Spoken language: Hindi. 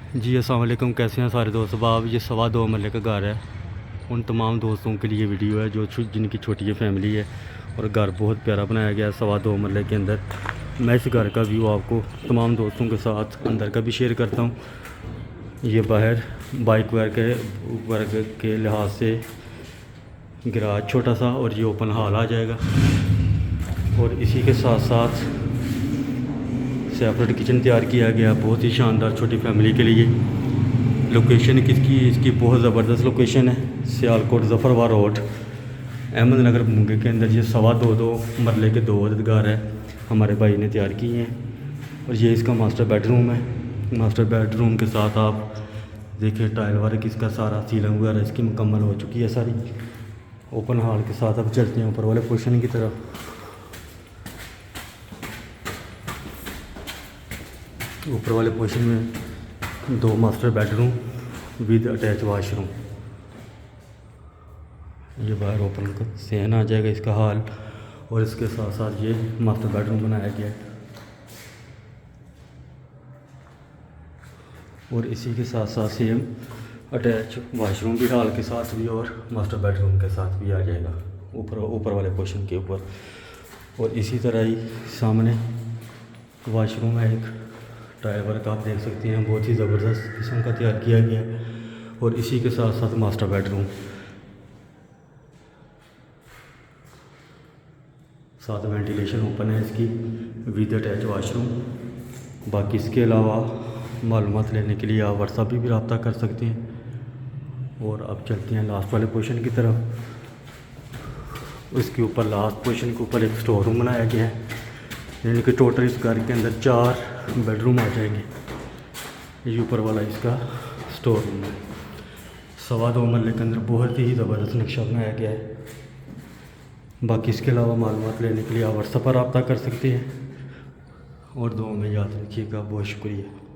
जी अस्सलाम वालेकुम, कैसे हैं सारे दोस्त। अब ये 2.25 मरले का घर है। उन तमाम दोस्तों के लिए वीडियो है जो जिनकी छोटी फैमिली है और घर बहुत प्यारा बनाया गया है 2.25 मरले के अंदर। मैं इस घर का व्यू आपको तमाम दोस्तों के साथ अंदर का भी शेयर करता हूँ। ये बाहर बाइक वर्ग के लिहाज से गराज छोटा सा और ये ओपन हॉल आ जाएगा। और इसी के साथ साथ सेपरेट किचन तैयार किया गया, बहुत ही शानदार छोटी फैमिली के लिए। लोकेशन इसकी बहुत ज़बरदस्त लोकेशन है। सियालकोट जफरवार रोड, अहमदनगर मूंगे के अंदर ये 2.25 मरले के 2 घर है हमारे भाई ने तैयार किए हैं। और ये इसका मास्टर बेडरूम है। मास्टर बेडरूम के साथ आप देखिए टाइल वर्क इसका सारा, सीलिंग वगैरह इसकी मुकम्मल हो चुकी है सारी। ओपन हॉल के साथ अब चलते हैं ऊपर वाले पोर्शन की तरफ। ऊपर वाले पोर्शन में 2 master bedroom with attach washroom. ये बाहर ओपन का सहन आ जाएगा इसका हॉल। और इसके साथ साथ ये मास्टर बेडरूम बनाया गया है। और इसी के साथ साथ सेम अटैच वाशरूम भी हॉल के साथ भी और मास्टर बेडरूम के साथ भी आ जाएगा ऊपर वाले पोर्शन के ऊपर। और इसी तरह ही सामने वाशरूम है एक, टाइल वर्क आप देख सकते हैं, बहुत ही ज़बरदस्त किस्म का तैयार किया गया है। और इसी के साथ साथ मास्टर बेडरूम, साथ वेंटिलेशन ओपन है इसकी विद अटैच वाशरूम। बाकी इसके अलावा मालूमात लेने के लिए आप व्हाट्सएप भी रब्ता कर सकते हैं। और अब चलते हैं लास्ट वाले पोर्शन की तरफ। उसके ऊपर लास्ट पोर्शन के ऊपर एक स्टोर रूम बनाया गया है, यानी कि टोटल इस घर के अंदर 4 बेडरूम आ जाएंगे। ये ऊपर वाला इसका स्टोर रूम है। 2.25 मरले के अंदर बहुत ही ज़बरदस्त नक्शा बनाया गया है। बाकी इसके अलावा मालूमात लेने के लिए आप व्हाट्सएप पर रब्ता कर सकते हैं। और दुआ में याद रखिएगा। बहुत शुक्रिया।